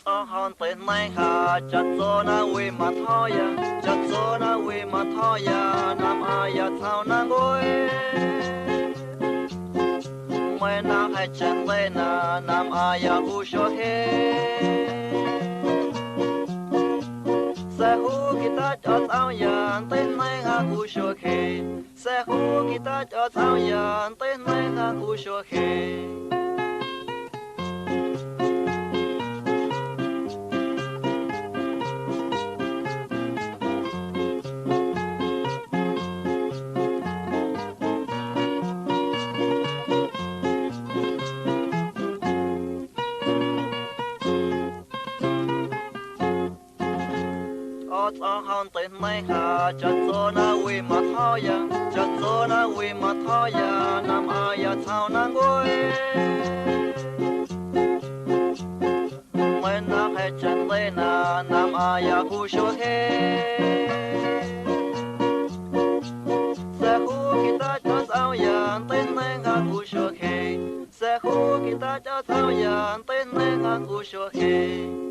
to hòn tên này ha chặt gió na uy mà thôi ya chặt gió na uy mà thôi ya nam ai ya thao na ngồi mày na hay chân lên na nam ai ya u cho he sẽ hu kita cho tao ya tên này ha u cho he sẽ hu kita cho tao ya tên này ha u cho he hòn tên này ha chặt gió na uy mà thôi ya chặt gió na uy mà thôi ya nam ai ya thao na ngồi mày na hay chân lên na nam ai ya hu cho he sẽ hu kita cho sao ya tên này ha hu cho he sẽ hu kita cho sao ya tên này ha hu cho he